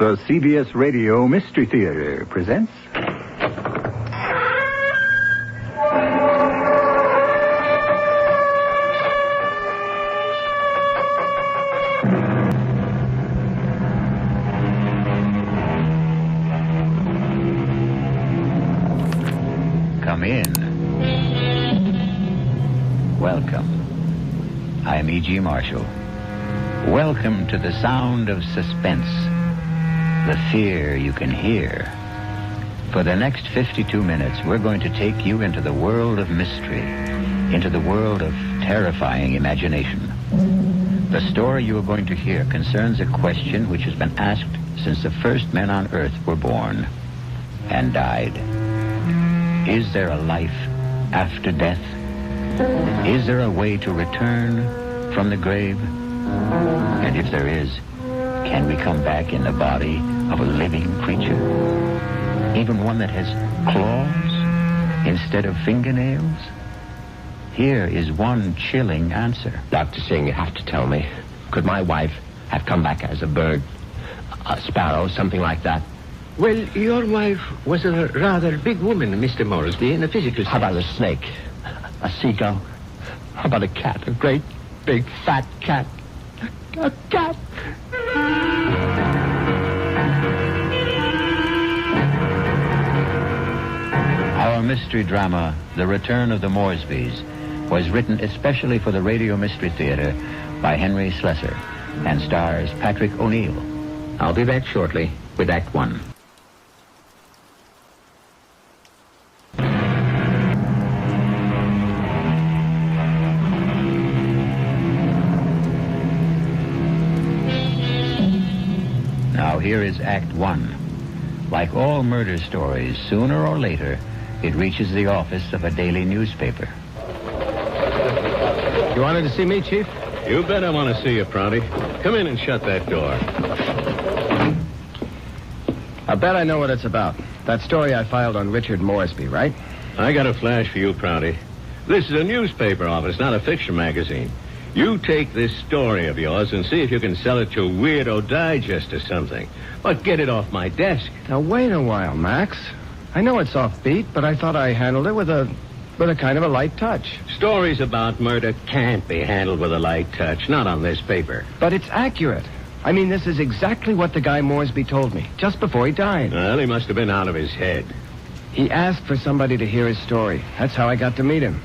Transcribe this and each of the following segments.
The CBS Radio Mystery Theater presents... Come in. Welcome. I'm E.G. Marshall. Welcome to the sound of suspense. The fear you can hear. For the next 52 minutes, we're going to take you into the world of mystery, into the world of terrifying imagination. The story you are going to hear concerns a question which has been asked since the first men on Earth were born and died. Is there a life after death? Is there a way to return from the grave? And if there is, can we come back in the body of a living creature? Even one that has claws instead of fingernails? Here is one chilling answer. Dr. Singh, you have to tell me. Could my wife have come back as a bird? A sparrow, something like that? Well, your wife was a rather big woman, Mr. Moresby, in a physical sense. How about a snake? A seagull? How about a cat? A great, big, fat cat? A cat? Our mystery drama, The Return of the Moresbys, was written especially for the Radio Mystery Theater by Henry Slessor and stars Patrick O'Neal. I'll be back shortly with Act One. Now here is Act One. Like all murder stories, sooner or later, it reaches the office of a daily newspaper. You wanted to see me, Chief? You bet I want to see you, Prouty. Come in and shut that door. I bet I know what it's about. That story I filed on Richard Moresby, right? I got a flash for you, Prouty. This is a newspaper office, not a fiction magazine. You take this story of yours and see if you can sell it to Weirdo Digest or something. But get it off my desk. Now, wait a while, Max. I know it's offbeat, but I thought I handled it with a kind of a light touch. Stories about murder can't be handled with a light touch, not on this paper. But it's accurate. I mean, this is exactly what the guy Moresby told me, just before he died. Well, he must have been out of his head. He asked for somebody to hear his story. That's how I got to meet him.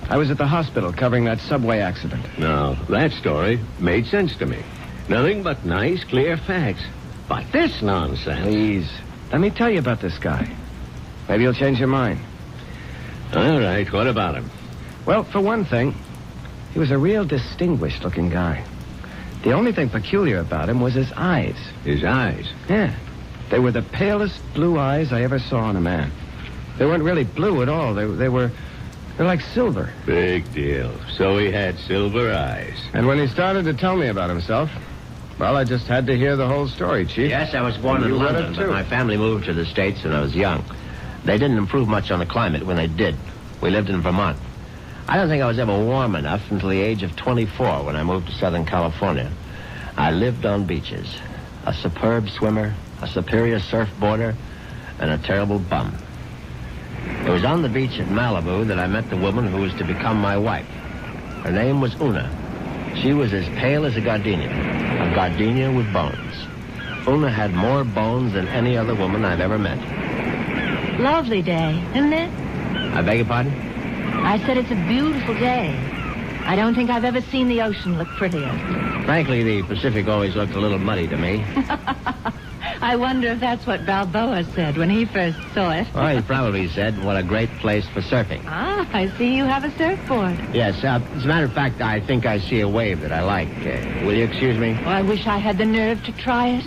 I was at the hospital covering that subway accident. Now, that story made sense to me. Nothing but nice, clear facts. But this nonsense... Please, let me tell you about this guy. Maybe you'll change your mind. All right, what about him? Well, for one thing, he was a real distinguished-looking guy. The only thing peculiar about him was his eyes. His eyes? Yeah. They were the palest blue eyes I ever saw in a man. They weren't really blue at all. They're like silver. Big deal. So he had silver eyes. And when he started to tell me about himself, well, I just had to hear the whole story, Chief. Yes, I was born in London, but my family moved to the States when I was young. They didn't improve much on the climate when they did. We lived in Vermont. I don't think I was ever warm enough until the age of 24 when I moved to Southern California. I lived on beaches. A superb swimmer, a superior surfboarder, and a terrible bum. It was on the beach at Malibu that I met the woman who was to become my wife. Her name was Una. She was as pale as a gardenia with bones. Una had more bones than any other woman I've ever met. Lovely day, isn't it? I beg your pardon? I said it's a beautiful day. I don't think I've ever seen the ocean look prettier. Frankly, the Pacific always looked a little muddy to me. I wonder if that's what Balboa said when he first saw it. Well, he probably said, what a great place for surfing. Ah, I see you have a surfboard. Yes, as a matter of fact, I think I see a wave that I like. Will you excuse me? Oh, I wish I had the nerve to try it.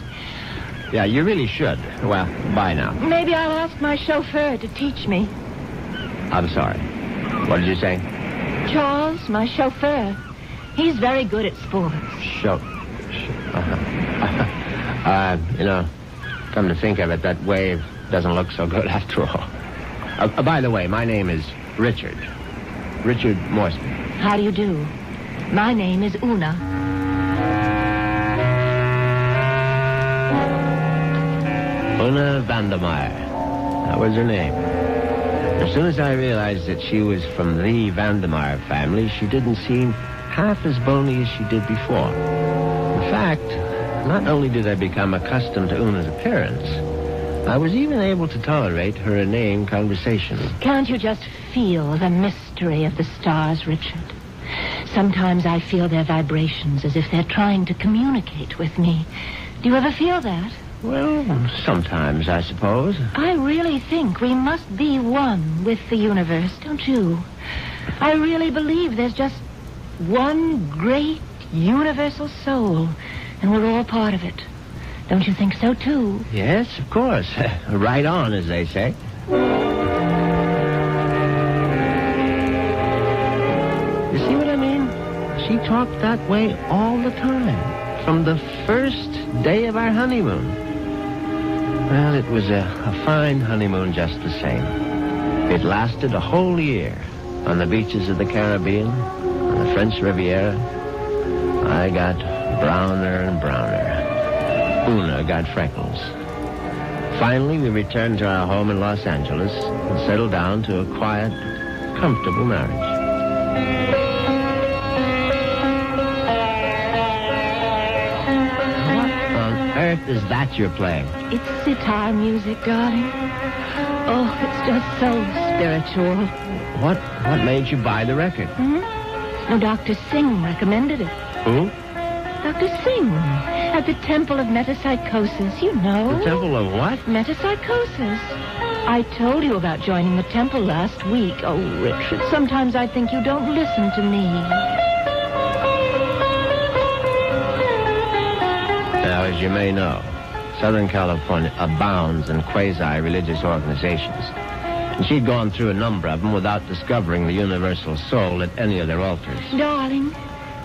Yeah, you really should. Well, bye now. Maybe I'll ask my chauffeur to teach me. I'm sorry. What did you say? Charles, my chauffeur. He's very good at sports. Come to think of it, that wave doesn't look so good after all. By the way, my name is Richard. Richard Moresby. How do you do? My name is Una. Una Vandermeyer. That was her name. As soon as I realized that she was from the Vandermeyer family, she didn't seem half as bony as she did before. In fact, not only did I become accustomed to Una's appearance, I was even able to tolerate her inane conversation. Can't you just feel the mystery of the stars, Richard? Sometimes I feel their vibrations as if they're trying to communicate with me. Do you ever feel that? Well, sometimes, I suppose. I really think we must be one with the universe, don't you? I really believe there's just one great universal soul, and we're all part of it. Don't you think so, too? Yes, of course. Right on, as they say. You see what I mean? She talked that way all the time, from the first day of our honeymoon. Well, it was a fine honeymoon just the same. It lasted a whole year on the beaches of the Caribbean, on the French Riviera. I got browner and browner. Una got freckles. Finally, we returned to our home in Los Angeles and settled down to a quiet, comfortable marriage. What on earth is that you're playing? It's sitar music, darling. Oh, it's just so spiritual. What made you buy the record? No, Dr. Singh recommended it. Who? Dr. Singh, at the Temple of Metapsychosis, you know. The Temple of what? Metapsychosis. I told you about joining the temple last week. Oh, Richard, sometimes I think you don't listen to me. Now, as you may know, Southern California abounds in quasi-religious organizations. And she'd gone through a number of them without discovering the universal soul at any of their altars. Darling,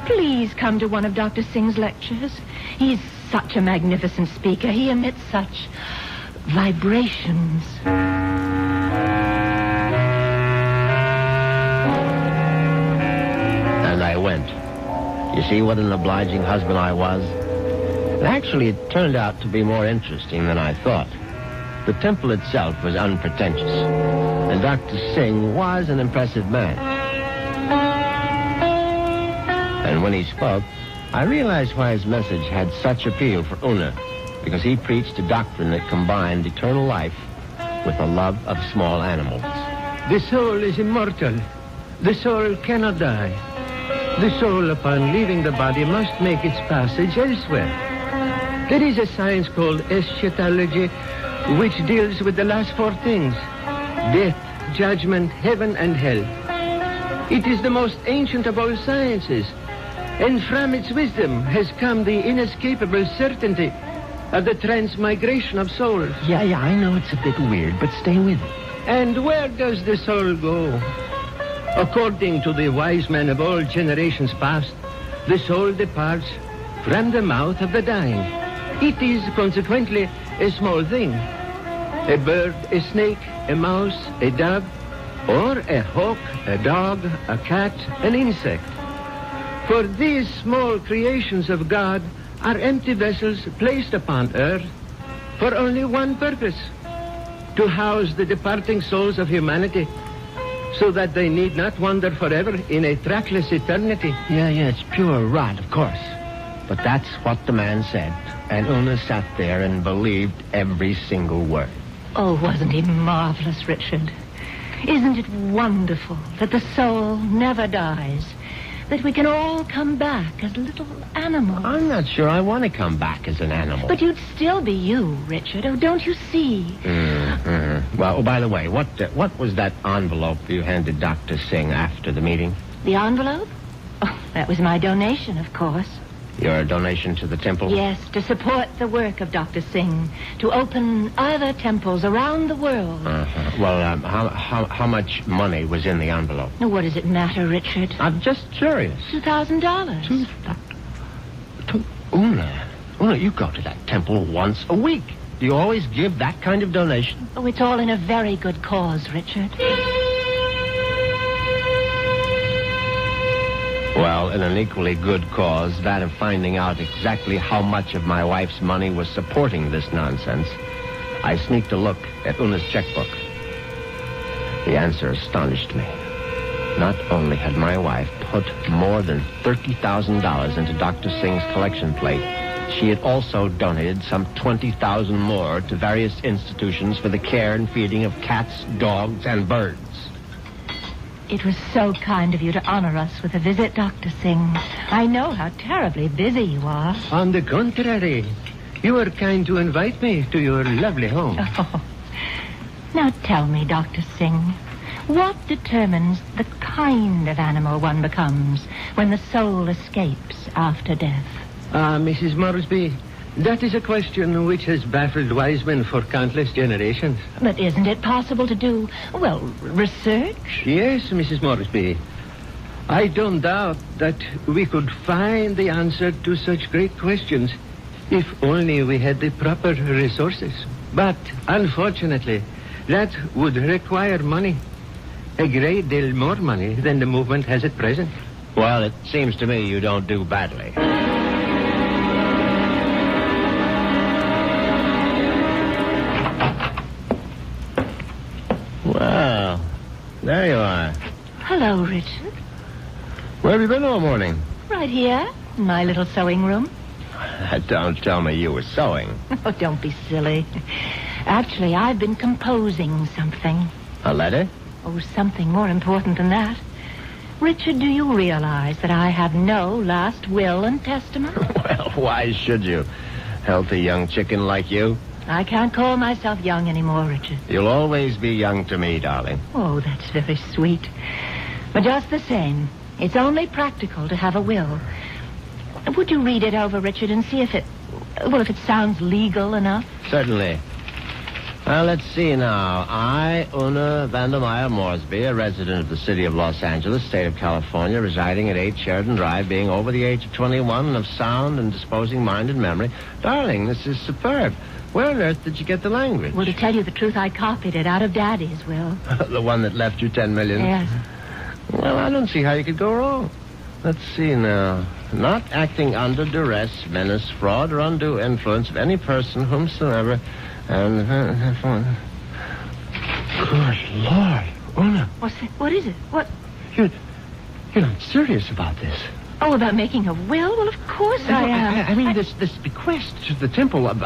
please come to one of Dr. Singh's lectures. He's such a magnificent speaker. He emits such vibrations. And I went. You see what an obliging husband I was? Actually, it turned out to be more interesting than I thought. The temple itself was unpretentious, and Dr. Singh was an impressive man. And when he spoke, I realized why his message had such appeal for Una, because he preached a doctrine that combined eternal life with a love of small animals. The soul is immortal. The soul cannot die. The soul, upon leaving the body, must make its passage elsewhere. There is a science called eschatology, which deals with the last four things: death, judgment, heaven, and hell. It is the most ancient of all sciences, and from its wisdom has come the inescapable certainty of the transmigration of souls. Yeah, I know it's a bit weird, but stay with it. And where does the soul go? According to the wise men of all generations past, the soul departs from the mouth of the dying. It is consequently a small thing. A bird, a snake, a mouse, a dove, or a hawk, a dog, a cat, an insect. For these small creations of God are empty vessels placed upon earth for only one purpose: to house the departing souls of humanity, so that they need not wander forever in a trackless eternity. Yeah, it's pure rot, of course. But that's what the man said, and Una sat there and believed every single word. Oh, wasn't he marvelous, Richard? Isn't it wonderful that the soul never dies? That we can all come back as little animals? I'm not sure I want to come back as an animal. But you'd still be you, Richard. Oh, don't you see? Well, by the way, what was that envelope you handed Dr. Singh after the meeting? The envelope? Oh, that was my donation, of course. Your donation to the temple? Yes, to support the work of Dr. Singh, to open other temples around the world. Well, how much money was in the envelope? Now, what does it matter, Richard? I'm just curious. $2,000. Una, you go to that temple once a week. Do you always give that kind of donation? Oh, it's all in a very good cause, Richard. Well, in an equally good cause, that of finding out exactly how much of my wife's money was supporting this nonsense, I sneaked a look at Una's checkbook. The answer astonished me. Not only had my wife put more than $30,000 into Dr. Singh's collection plate, she had also donated some $20,000 more to various institutions for the care and feeding of cats, dogs, and birds. It was so kind of you to honor us with a visit, Dr. Singh. I know how terribly busy you are. On the contrary, you were kind to invite me to your lovely home. Oh. Now tell me, Dr. Singh, what determines the kind of animal one becomes when the soul escapes after death? Mrs. Moresby, that is a question which has baffled wise men for countless generations. But isn't it possible to do, well, research? Yes, Mrs. Moresby. I don't doubt that we could find the answer to such great questions if only we had the proper resources. But, unfortunately, that would require money. A great deal more money than the movement has at present. Well, it seems to me you don't do badly. Well, there you are. Hello, Richard. Where have you been all morning? Right here, in my little sewing room. Don't tell me you were sewing. Oh, don't be silly. Actually, I've been composing something. A letter? Oh, something more important than that. Richard, do you realize that I have no last will and testament? Well, why should you? Healthy young chicken like you? I can't call myself young anymore, Richard. You'll always be young to me, darling. Oh, that's very sweet. But just the same, it's only practical to have a will. Would you read it over, Richard, and see if it sounds legal enough? Certainly. Well, let's see now. I, Una Vandermeyer Moresby, a resident of the city of Los Angeles, state of California, residing at 8 Sheridan Drive, being over the age of 21 and of sound and disposing mind and memory. Darling, this is superb. Where on earth did you get the language? Well, to tell you the truth, I copied it out of Daddy's will. The one that left you $10 million? Yes. Well, I don't see how you could go wrong. Let's see now. Not acting under duress, menace, fraud, or undue influence of any person whomsoever... And, good Lord, Una. What is it? What? You're not serious about this. Oh, about making a will? Well, of course I am. I mean, this bequest to the temple of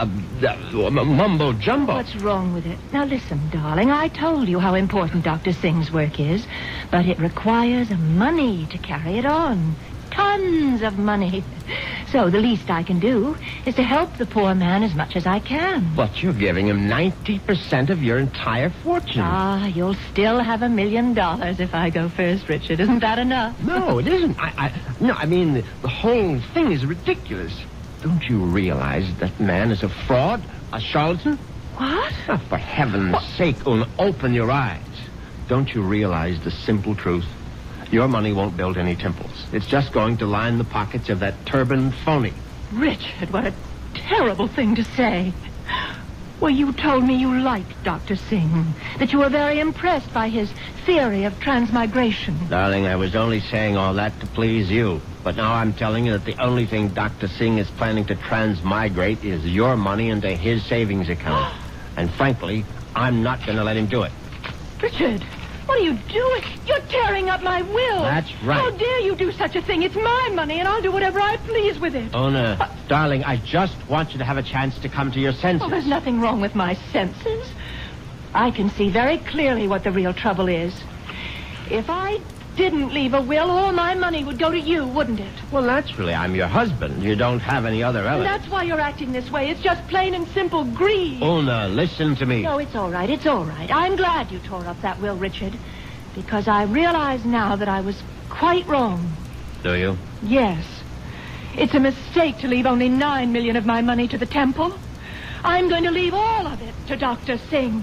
mumbo jumbo. What's wrong with it? Now, listen, darling, I told you how important Dr. Singh's work is, but it requires money to carry it on. Tons of money. So the least I can do is to help the poor man as much as I can. But you're giving him 90% of your entire fortune. You'll still have $1 million if I go first, Richard. Isn't that enough? No, it isn't. I mean, the whole thing is ridiculous. Don't you realize that man is a fraud, a charlatan? What? Oh, for heaven's sake, Una, open your eyes. Don't you realize the simple truth? Your money won't build any temples. It's just going to line the pockets of that turbaned phony. Richard, what a terrible thing to say. Well, you told me you liked Dr. Singh, that you were very impressed by his theory of transmigration. Darling, I was only saying all that to please you. But now I'm telling you that the only thing Dr. Singh is planning to transmigrate is your money into his savings account. And frankly, I'm not going to let him do it. Richard, what are you doing? You're tearing up my will. That's right. How dare you do such a thing? It's my money, and I'll do whatever I please with it. Una, darling, I just want you to have a chance to come to your senses. Oh, there's nothing wrong with my senses. I can see very clearly what the real trouble is. If I didn't leave a will, all my money would go to you, wouldn't it? Well, naturally, I'm your husband. You don't have any other relatives. And that's why you're acting this way. It's just plain and simple greed. Una, listen to me. No, it's all right. It's all right. I'm glad you tore up that will, Richard, because I realize now that I was quite wrong. Do you? Yes. It's a mistake to leave only $9 million of my money to the temple. I'm going to leave all of it to Dr. Singh.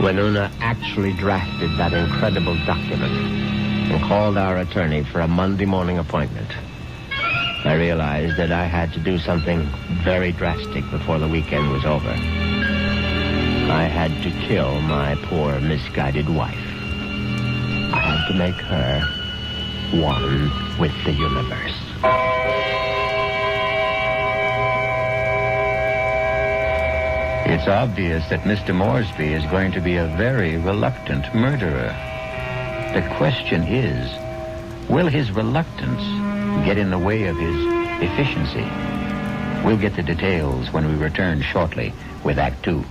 When Una actually drafted that incredible document and called our attorney for a Monday morning appointment, I realized that I had to do something very drastic before the weekend was over. I had to kill my poor, misguided wife. I had to make her one with the universe. It's obvious that Mr. Moresby is going to be a very reluctant murderer. The question is, will his reluctance get in the way of his efficiency? We'll get the details when we return shortly with Act 2.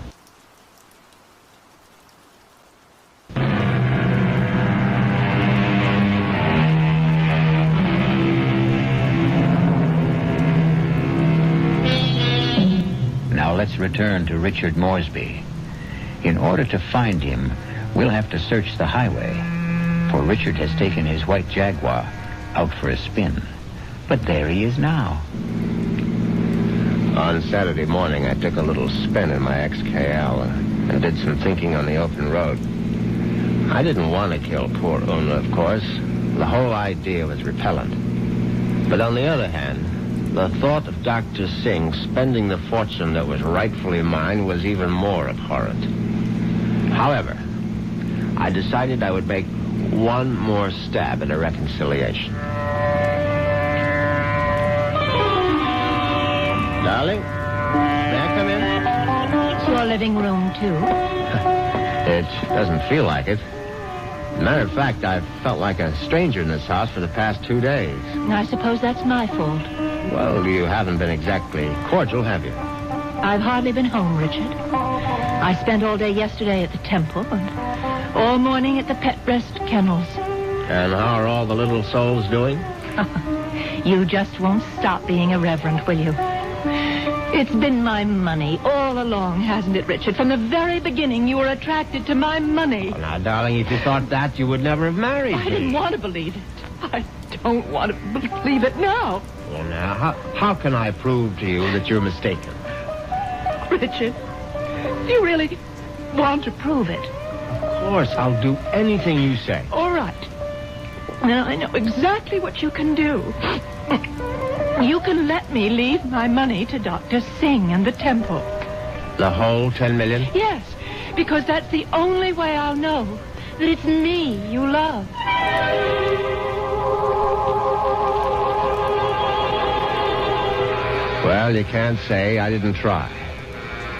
Now let's return to Richard Moresby. In order to find him, we'll have to search the highway, for Richard has taken his white Jaguar out for a spin. But there he is now. On Saturday morning, I took a little spin in my XKL and did some thinking on the open road. I didn't want to kill poor Una, of course. The whole idea was repellent. But on the other hand, the thought of Dr. Singh spending the fortune that was rightfully mine was even more abhorrent. However, I decided I would make one more stab at a reconciliation. Darling, may I come in? It's your living room, too. It doesn't feel like it. Matter of fact, I've felt like a stranger in this house for the past 2 days. I suppose that's my fault. Well, you haven't been exactly cordial, have you? I've hardly been home, Richard. I spent all day yesterday at the temple and all morning at the pet rest kennels. And how are all the little souls doing? You just won't stop being irreverent, will you? It's been my money all along, hasn't it, Richard? From the very beginning, you were attracted to my money. Well, now, darling, if you thought that, you would never have married me. I didn't want to believe it. I don't want to believe it now. Well, now, how can I prove to you that you're mistaken? Richard, do you really want to prove it? Of course, I'll do anything you say. All right. Now, I know exactly what you can do. You can let me leave my money to Dr. Singh and the temple. The whole 10 million? Yes, because that's the only way I'll know that it's me you love. Well, you can't say I didn't try.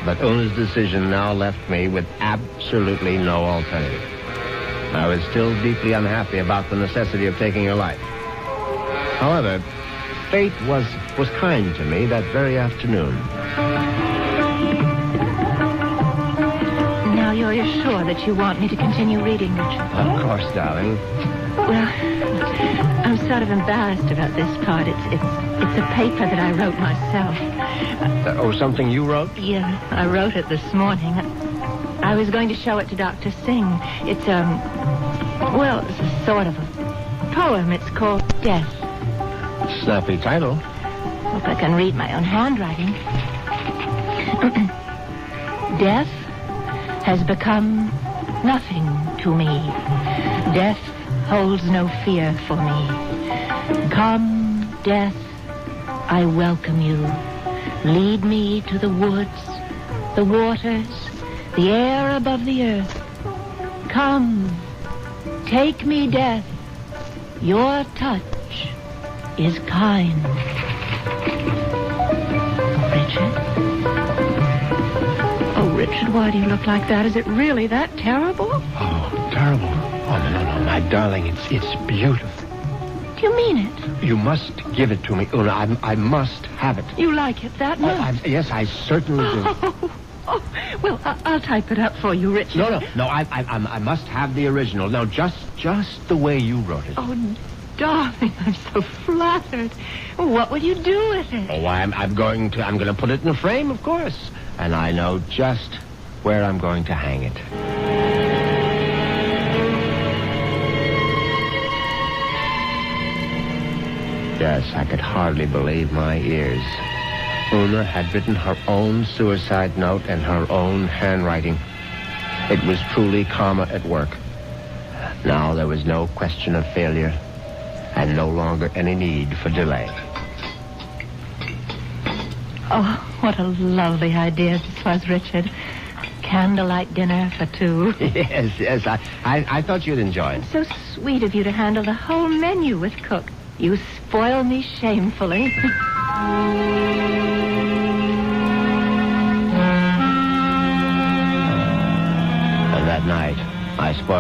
But Una's decision now left me with absolutely no alternative. I was still deeply unhappy about the necessity of taking her life. However, fate was kind to me that very afternoon. Now you're sure that you want me to continue reading, Richard? Of course, darling. Well, I'm sort of embarrassed about this part. It's a paper that I wrote myself. Something you wrote? Yeah, I wrote it this morning. I was going to show it to Dr. Singh. It's, it's a sort of a poem. It's called Death. Snappy title. Hope I can read my own handwriting. Death has become nothing to me. Death holds no fear for me. Come, death, I welcome you. Lead me to the woods, the waters, the air above the earth. Come, take me, death. Your touch is kind. Richard? Oh, Richard, why do you look like that? Is it really that terrible? Oh, terrible. Oh, no, my darling, it's beautiful. Do you mean it? You must give it to me, Una. I must have it. You like it that much? Yes, I certainly do. Well, I'll type it up for you, Richard. No, I must have the original. Now, just the way you wrote it. Oh, darling, I'm so flattered. What will you do with it? Oh, I'm going to put it in a frame, of course. And I know just where I'm going to hang it. Yes, I could hardly believe my ears. Una had written her own suicide note in her own handwriting. It was truly karma at work. Now there was no question of failure, and no longer any need for delay. Oh, what a lovely idea this was, Richard. Candlelight dinner for two. Yes, I thought you'd enjoy it. So sweet of you to handle the whole menu with cook. You spoil me shamefully.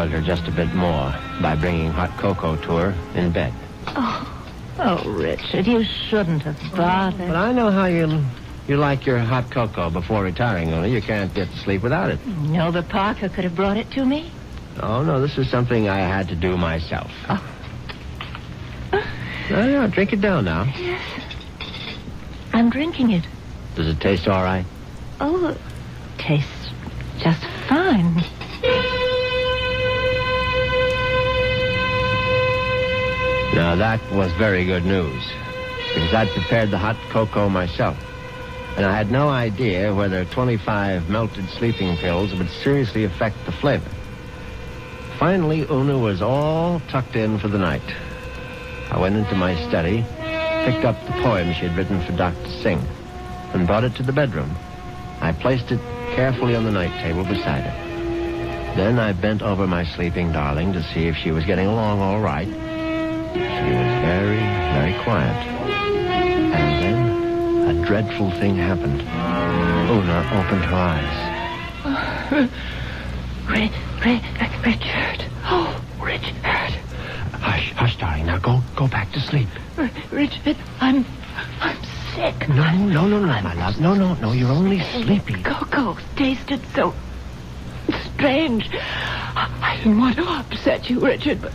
spoiled her just a bit more by bringing hot cocoa to her in bed. Oh, Richard, you shouldn't have bothered. But I know how you like your hot cocoa before retiring, Una. You can't get to sleep without it. No, but Parker could have brought it to me. Oh, no, this is something I had to do myself. Oh. No, drink it down now. Yes. I'm drinking it. Does it taste all right? Oh, it tastes just fine. Now, that was very good news, because I'd prepared the hot cocoa myself, and I had no idea whether 25 melted sleeping pills would seriously affect the flavor. Finally, Una was all tucked in for the night. I went into my study, picked up the poem she had written for Dr. Singh, and brought it to the bedroom. I placed it carefully on the night table beside her. Then I bent over my sleeping darling to see if she was getting along all right. She was very, very quiet. And then a dreadful thing happened. Una opened her eyes. Richard. Oh, Richard. Hush, darling. Now go back to sleep. Richard, I'm sick. No, my love. No, you're only sleepy. Cocoa tasted so strange. I didn't want to upset you, Richard, but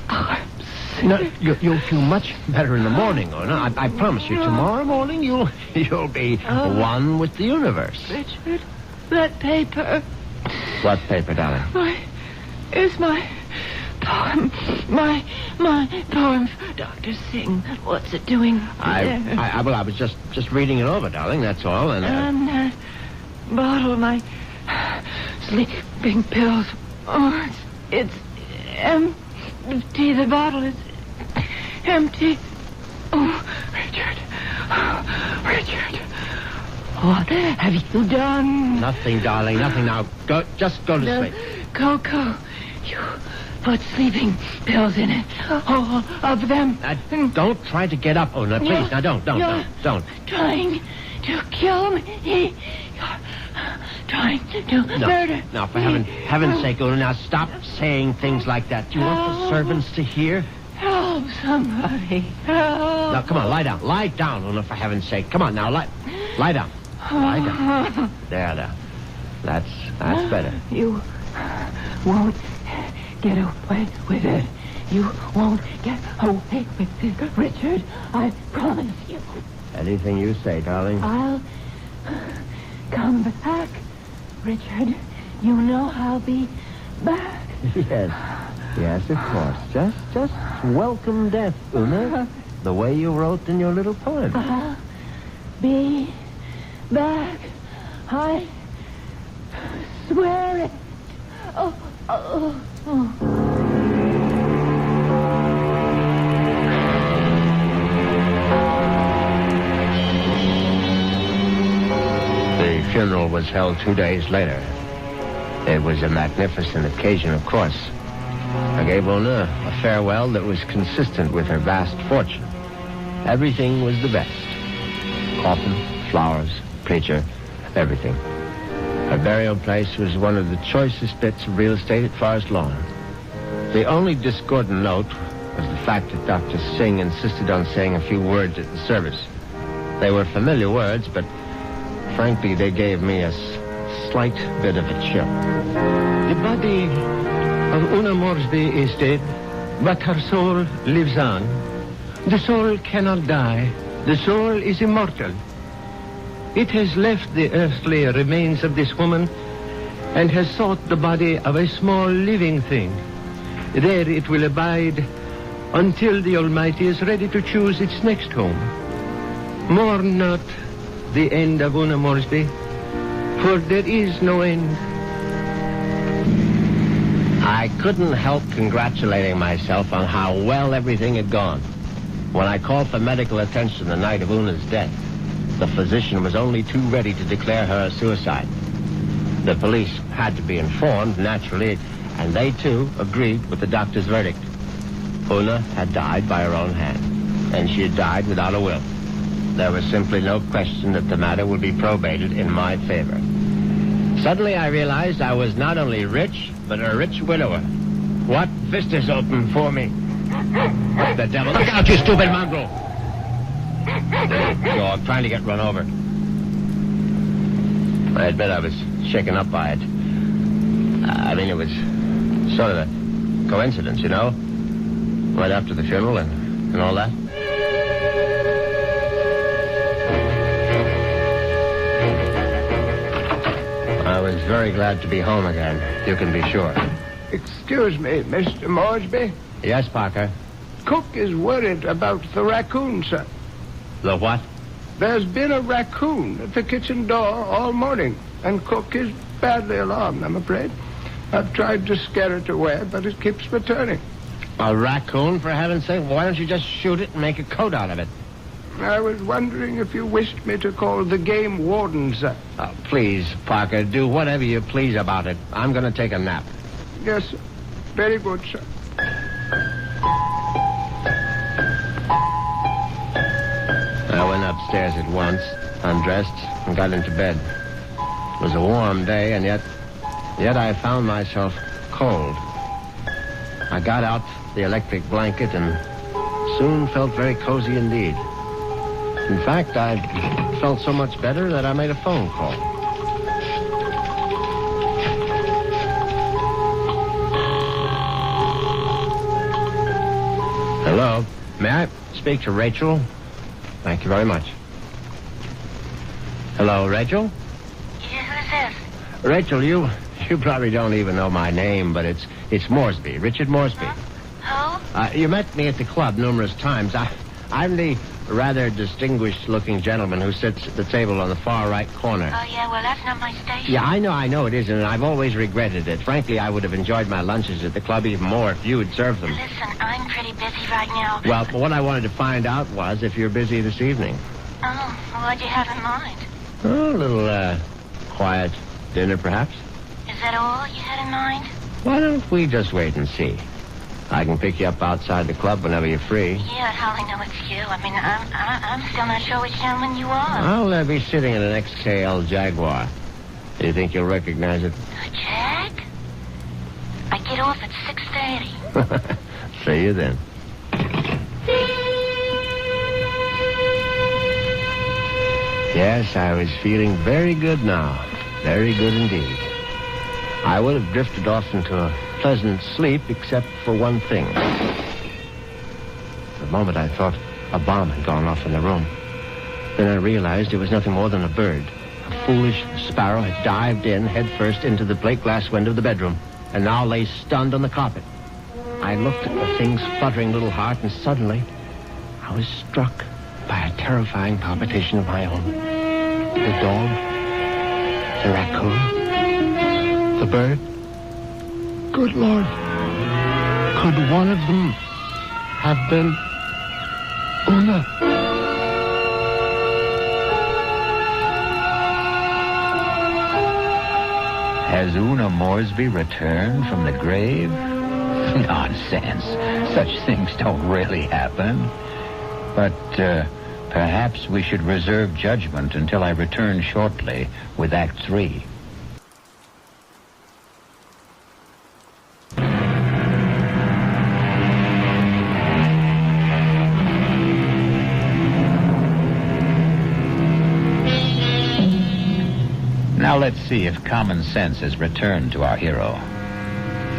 I'm sick. No, you'll feel much better in the morning, Una. I promise you. Tomorrow morning, you'll be one with the universe. Richard, that paper. What paper, darling? It's my poem. My poem for Dr. Singh. What's it doing there? I was just reading it over, darling, that's all. And that bottle, my sleeping pills. Oh, it's empty. The bottle is empty. Oh, Richard. What have you done? Nothing, darling, nothing. Now, just go to sleep. Cocoa. You put sleeping pills in it. All of them. Don't try to get up, Una, please. Now, don't. Trying to kill me. You're trying to murder. No, for heaven's sake, Una, now stop saying things like that. Do you want the servants to hear? Help somebody. Help. Now, come on, lie down. Lie down, Una, for heaven's sake. Come on, now, lie down. Lie down. There. That's better. You won't get away with it. You won't get away with it, Richard. I promise you. Anything you say, darling. I'll come back, Richard. You know I'll be back. Yes, of course. Just welcome death, Una. The way you wrote in your little poem. I'll be back. I swear it. Oh. The funeral was held 2 days later. It was a magnificent occasion, of course. I gave Una a farewell that was consistent with her vast fortune. Everything was the best. Coffin, flowers, preacher, everything. Her burial place was one of the choicest bits of real estate at Forest Lawn. The only discordant note was the fact that Dr. Singh insisted on saying a few words at the service. They were familiar words, but frankly, they gave me a slight bit of a chill. The body of Una Moresby is dead, but her soul lives on. The soul cannot die. The soul is immortal. It has left the earthly remains of this woman and has sought the body of a small living thing. There it will abide until the Almighty is ready to choose its next home. Mourn not the end of Una Moresby, for there is no end. I couldn't help congratulating myself on how well everything had gone. When I called for medical attention the night of Una's death, the physician was only too ready to declare her a suicide. The police had to be informed, naturally, and they, too, agreed with the doctor's verdict. Una had died by her own hand, and she had died without a will. There was simply no question that the matter would be probated in my favor. Suddenly I realized I was not only rich, but a rich widower. What? Vista's open for me. What the devil? Look out, you stupid mongrel! Little dog trying to get run over. I admit I was shaken up by it. I mean, it was sort of a coincidence, you know? Right after the funeral and all that. I was very glad to be home again, you can be sure. Excuse me, Mr. Moresby. Yes, Parker? Cook is worried about the raccoon, sir. The what? There's been a raccoon at the kitchen door all morning, and Cook is badly alarmed, I'm afraid. I've tried to scare it away, but it keeps returning. A raccoon, for heaven's sake? Why don't you just shoot it and make a coat out of it? I was wondering if you wished me to call the game warden, sir. Oh, please, Parker, do whatever you please about it. I'm going to take a nap. Yes, sir. Very good, sir. I went upstairs at once, undressed, and got into bed. It was a warm day, and yet I found myself cold. I got out the electric blanket and soon felt very cozy indeed. In fact, I felt so much better that I made a phone call. Hello. May I speak to Rachel? Thank you very much. Hello, Rachel? Yeah, who's this? Rachel, you probably don't even know my name, but it's Moresby, Richard Moresby. Who? You met me at the club numerous times. I'm the rather distinguished-looking gentleman who sits at the table on the far right corner. Oh, yeah, well, that's not my station. Yeah, I know it isn't, and I've always regretted it. Frankly, I would have enjoyed my lunches at the club even more if you had served them. Listen, I'm pretty busy right now. Well, what I wanted to find out was if you're busy this evening. Oh, well, what'd you have in mind? Oh, a little, quiet dinner, perhaps? Is that all you had in mind? Why don't we just wait and see? I can pick you up outside the club whenever you're free. Yeah, how I know it's you. I mean, I'm still not sure which gentleman you are. I'll be sitting in an XKL Jaguar. Do you think you'll recognize it? A Jag? I get off at 6:30. See you then. Yes, I was feeling very good now. Very good indeed. I would have drifted off into a pleasant sleep except for one thing. For a moment I thought a bomb had gone off in the room. Then I realized it was nothing more than a bird. A foolish sparrow had dived in headfirst into the plate glass window of the bedroom and now lay stunned on the carpet. I looked at the thing's fluttering little heart, and suddenly I was struck by a terrifying palpitation of my own. The dog, the raccoon, the bird. Good Lord, could one of them have been Una? Has Una Moresby returned from the grave? Nonsense. Such things don't really happen. But perhaps we should reserve judgment until I return shortly with Act 3. Now let's see if common sense has returned to our hero.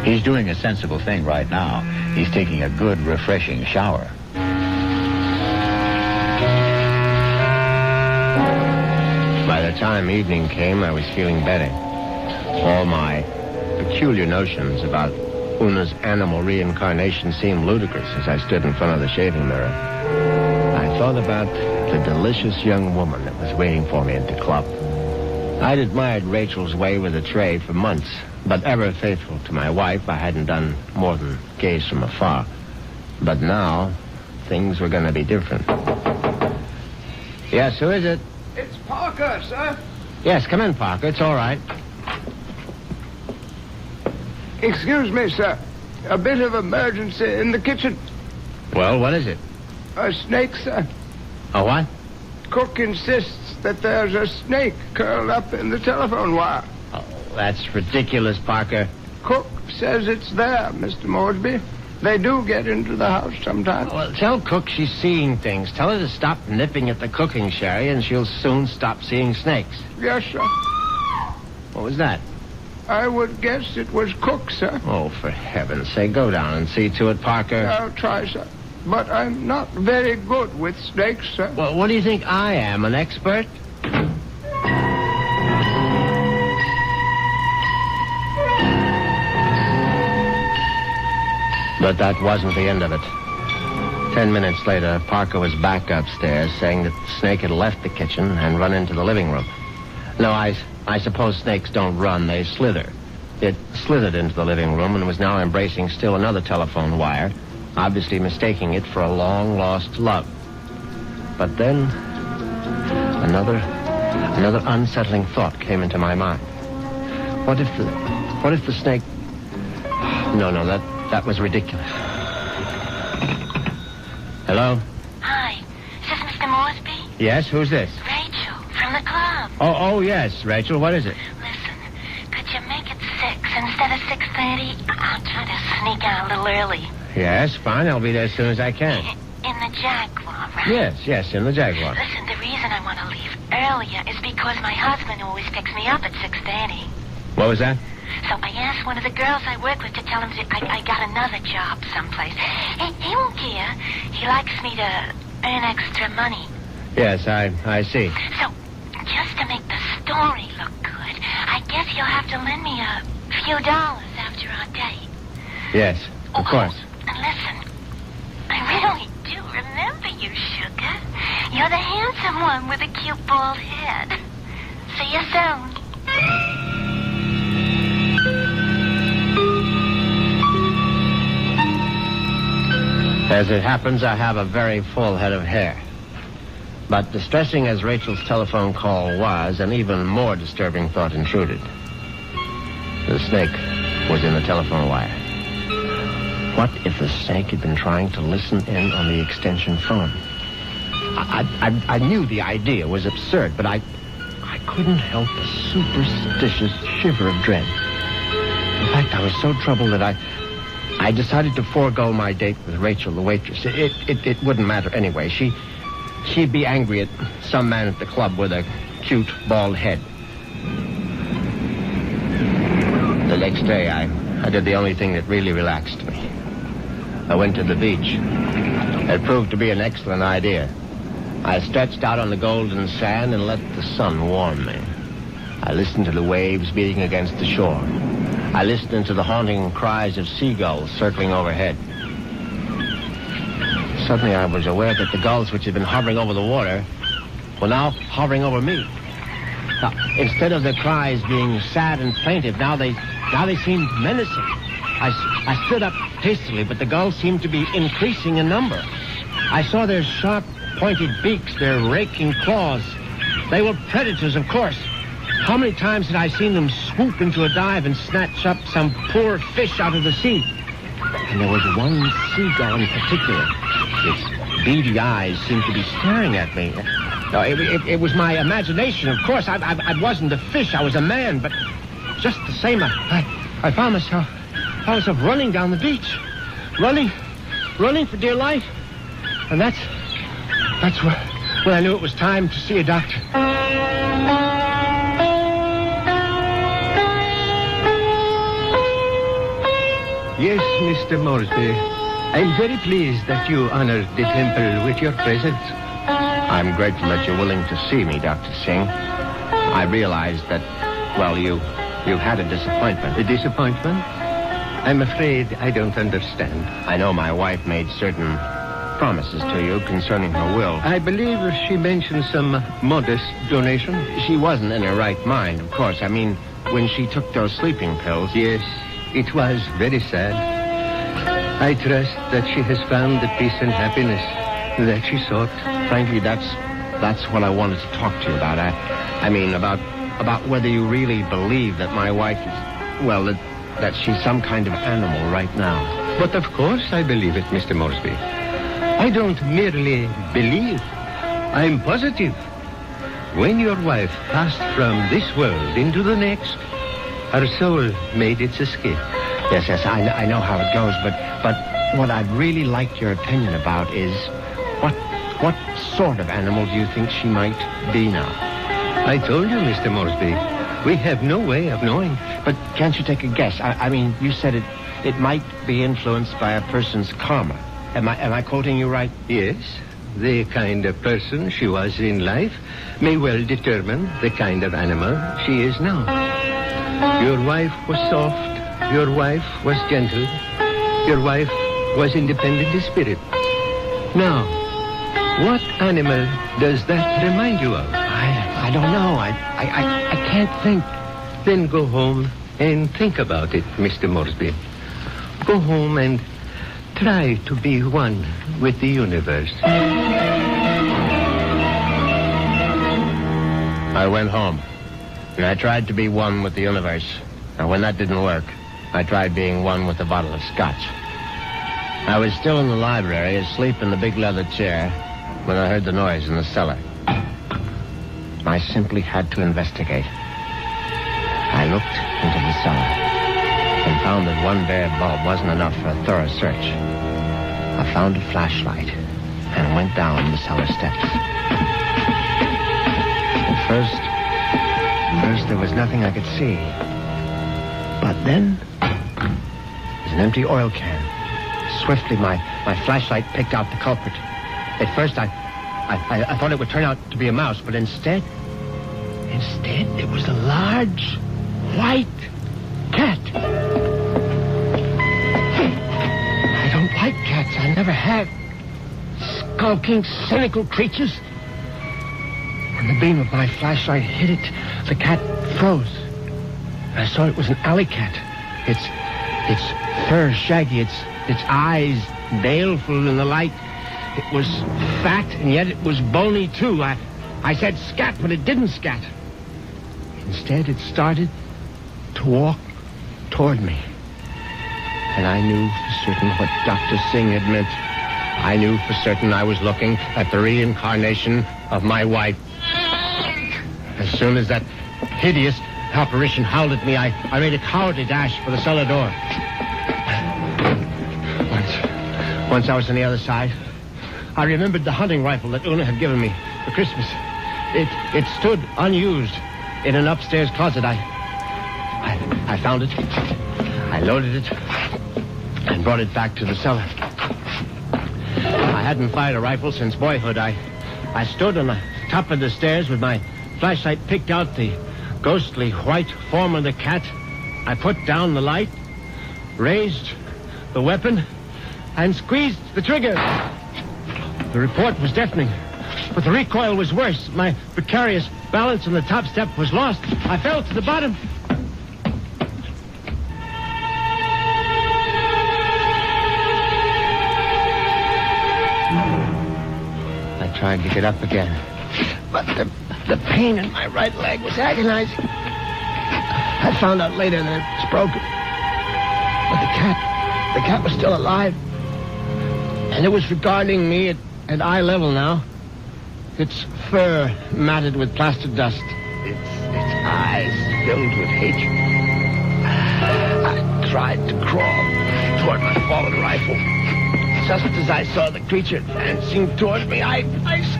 He's doing a sensible thing right now. He's taking a good, refreshing shower. By the time evening came, I was feeling better. All my peculiar notions about Una's animal reincarnation seemed ludicrous as I stood in front of the shaving mirror. I thought about the delicious young woman that was waiting for me at the club. I'd admired Rachel's way with a tray for months, but ever faithful to my wife, I hadn't done more than gaze from afar. But now, things were going to be different. Yes, who is it? It's Parker, sir. Yes, come in, Parker. It's all right. Excuse me, sir. A bit of emergency in the kitchen. Well, what is it? A snake, sir. A what? Cook insists that there's a snake curled up in the telephone wire. Oh, that's ridiculous, Parker. cook says it's there, Mr. Moresby. They do get into the house sometimes. Well, tell Cook she's seeing things. Tell her to stop nipping at the cooking sherry, and she'll soon stop seeing snakes. Yes, sir. What was that? I would guess it was Cook, sir. Oh, for heaven's sake, go down and see to it, Parker. I'll try, sir. But I'm not very good with snakes, sir. Well, what do you think I am, an expert? But that wasn't the end of it. 10 minutes later, Parker was back upstairs saying that the snake had left the kitchen and run into the living room. No, I suppose snakes don't run, they slither. It slithered into the living room and was now embracing still another telephone wire, obviously mistaking it for a long-lost love. But then, another unsettling thought came into my mind. What if the snake... No, that was ridiculous. Hello? Hi. Is this Mr. Moresby? Yes, who's this? Rachel, from the club. Oh, yes, Rachel, what is it? Listen, could you make it 6 instead of 6:30? I'll try to sneak out a little early. Yes, fine, I'll be there as soon as I can. In the Jaguar, right? Yes, in the Jaguar. Listen, the reason I want to leave earlier is because my husband always picks me up at 6:30. What was that? So I asked one of the girls I work with to tell him I got another job someplace. He won't care. He likes me to earn extra money. Yes, I see. So, just to make the story look good, I guess you'll have to lend me a few dollars after our date. Yes, of course. And listen, I really do remember you, sugar. You're the handsome one with a cute bald head. See you soon. As it happens, I have a very full head of hair. But distressing as Rachel's telephone call was, an even more disturbing thought intruded. The snake was in the telephone wire. What if the snake had been trying to listen in on the extension phone? I knew the idea was absurd, but I couldn't help a superstitious shiver of dread. In fact, I was so troubled that I decided to forego my date with Rachel, the waitress. It wouldn't matter anyway. She'd be angry at some man at the club with a cute, bald head. The next day, I did the only thing that really relaxed me. I went to the beach. It proved to be an excellent idea. I stretched out on the golden sand and let the sun warm me. I listened to the waves beating against the shore. I listened to the haunting cries of seagulls circling overhead. Suddenly I was aware that the gulls which had been hovering over the water were now hovering over me. Now, instead of their cries being sad and plaintive, now they seemed menacing. I stood up hastily, but the gulls seemed to be increasing in number. I saw their sharp, pointed beaks, their raking claws. They were predators, of course. How many times had I seen them swoop into a dive and snatch up some poor fish out of the sea? And there was one seagull in particular. Its beady eyes seemed to be staring at me. No, it was my imagination, of course. I wasn't a fish, I was a man, but just the same, I found myself running down the beach. Running for dear life. And that's when I knew it was time to see a doctor. Yes, Mr. Moresby. I'm very pleased that you honored the temple with your presence. I'm grateful that you're willing to see me, Dr. Singh. I realize that, well, you've had a disappointment. A disappointment? I'm afraid I don't understand. I know my wife made certain promises to you concerning her will. I believe she mentioned some modest donation. She wasn't in her right mind, of course. I mean, when she took those sleeping pills. Yes, it was very sad. I trust that she has found the peace and happiness that she sought. Frankly, that's what I wanted to talk to you about. I mean, about whether you really believe that my wife is, well, that she's some kind of animal right now. But of course I believe it, Mr. Moresby. I don't merely believe. I'm positive. When your wife passed from this world into the next, Her soul made its escape. Yes, I know how it goes, but what I'd really like your opinion about is what sort of animal do you think she might be now? I told you, Mr. Moresby, we have no way of knowing. But can't you take a guess? I mean, you said it might be influenced by a person's karma. Am I quoting you right? Yes, the kind of person she was in life may well determine the kind of animal she is now. Your wife was soft. Your wife was gentle. Your wife was independent in spirit. Now, what animal does that remind you of? I don't know. I can't think. Then go home and think about it, Mr. Moresby. Go home and try to be one with the universe. I went home, and I tried to be one with the universe. And when that didn't work, I tried being one with a bottle of scotch. I was still in the library, asleep in the big leather chair, when I heard the noise in the cellar. I simply had to investigate. I looked into the cellar and found that one bare bulb wasn't enough for a thorough search. I found a flashlight and went down the cellar steps. At first there was nothing I could see. But then, there's an empty oil can. Swiftly, my flashlight picked out the culprit. At first, I thought it would turn out to be a mouse, but instead, it was a large, white cat. I don't like cats. I never have. Skulking, cynical creatures. When the beam of my flashlight hit it, the cat froze. I saw it was an alley cat. Its fur shaggy, its eyes baleful in the light. It was fat, and yet it was bony, too. I said scat, but it didn't scat. Instead, it started to walk toward me. And I knew for certain what Dr. Singh had meant. I knew for certain I was looking at the reincarnation of my wife. As soon as that hideous apparition howled at me, I made a cowardly dash for the cellar door. Once I was on the other side, I remembered the hunting rifle that Una had given me for Christmas. It stood unused in an upstairs closet. I found it. I loaded it and brought it back to the cellar. I hadn't fired a rifle since boyhood. I stood on the top of the stairs with my flashlight picked out the ghostly white form of the cat. I put down the light, raised the weapon, and squeezed the trigger. The report was deafening, but the recoil was worse. My precarious balance on the top step was lost. I fell to the bottom. I tried to get up again, but the pain in my right leg was agonizing. I found out later that it was broken. But the cat was still alive. And it was regarding me at eye level now. Its fur matted with plaster dust. Its eyes filled with hatred. I tried to crawl toward my fallen rifle. Just as I saw the creature advancing toward me, I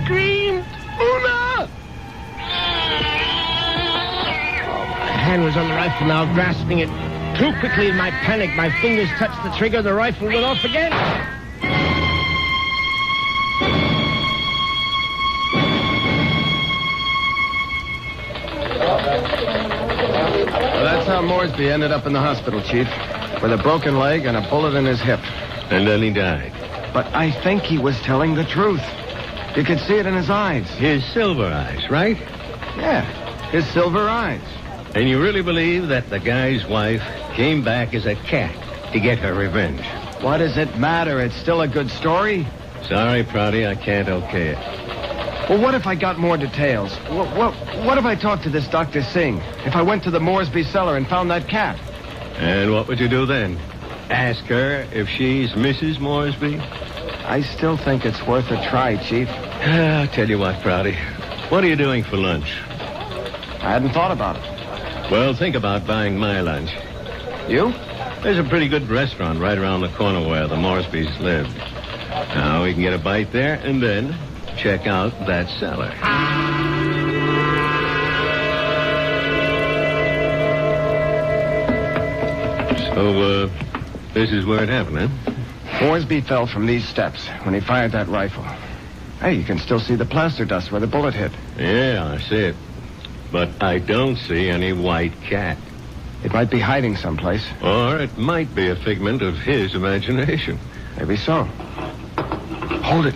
screamed, "Una!" My hand was on the rifle now, grasping it too quickly in my panic. My fingers touched the trigger. The rifle went off again. Well, that's how Moresby ended up in the hospital, Chief, with a broken leg and a bullet in his hip. And then he died. But I think he was telling the truth. You could see it in his eyes. His silver eyes, right? Yeah, his silver eyes. And you really believe that the guy's wife came back as a cat to get her revenge? What does it matter? It's still a good story. Sorry, Prouty, I can't okay it. Well, what if I got more details? What if I talked to this Dr. Singh? If I went to the Moresby cellar and found that cat? And what would you do then? Ask her if she's Mrs. Moresby? I still think it's worth a try, Chief. I'll tell you what, Prouty. What are you doing for lunch? I hadn't thought about it. Well, think about buying my lunch. You? There's a pretty good restaurant right around the corner where the Moresbys lived. Now, we can get a bite there and then check out that cellar. So, this is where it happened, huh? Moresby fell from these steps when he fired that rifle. Hey, you can still see the plaster dust where the bullet hit. Yeah, I see it. But I don't see any white cat. It might be hiding someplace. Or it might be a figment of his imagination. Maybe so. Hold it.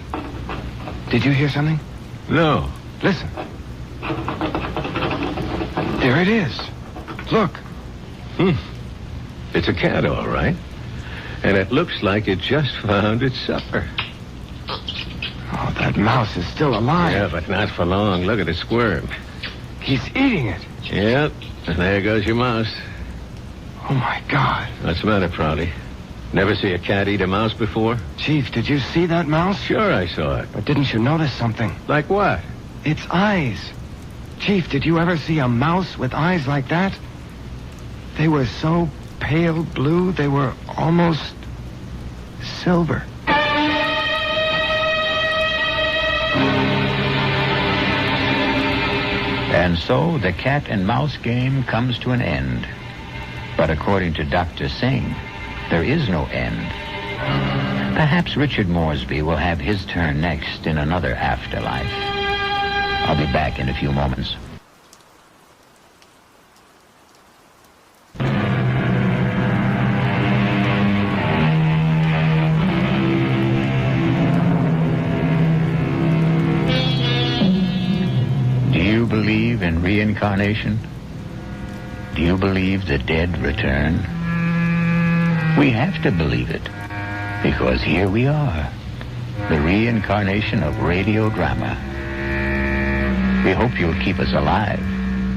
Did you hear something? No. Listen. There it is. Look. It's a cat, all right. And it looks like it just found its supper. Oh, that mouse is still alive. Yeah, but not for long. Look at it squirm. He's eating it. Yep. And there goes your mouse. Oh, my God. What's the matter, Prouty? Never see a cat eat a mouse before? Chief, did you see that mouse? Sure I saw it. But didn't you notice something? Like what? Its eyes. Chief, did you ever see a mouse with eyes like that? They were so pale blue, they were almost silver. And so the cat and mouse game comes to an end. But according to Dr. Singh, there is no end. Perhaps Richard Moresby will have his turn next in another afterlife. I'll be back in a few moments. Do you believe in reincarnation? Do you believe the dead return? We have to believe it, because here we are, the reincarnation of radio drama. We hope you'll keep us alive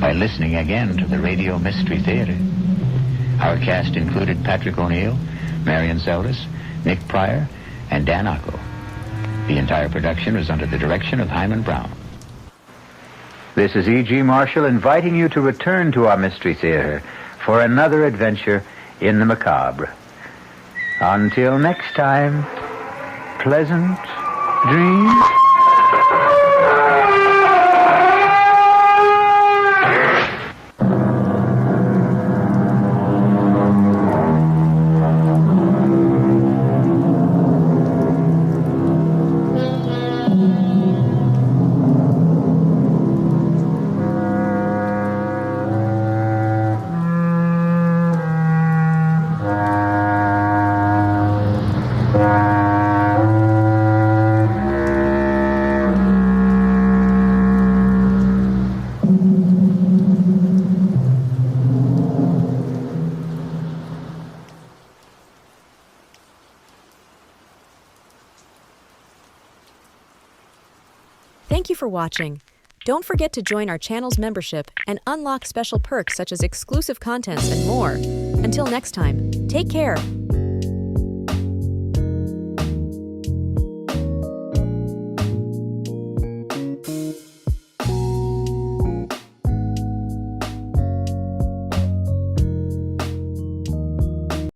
by listening again to the Radio Mystery Theater. Our cast included Patrick O'Neal, Marion Seldes, Nick Pryor, and Dan Ocko. The entire production was under the direction of Hyman Brown. This is E.G. Marshall inviting you to return to our Mystery Theater for another adventure in the macabre. Until next time, pleasant dreams. Thank you for watching. Don't forget to join our channel's membership and unlock special perks such as exclusive contents and more. Until next time, take care.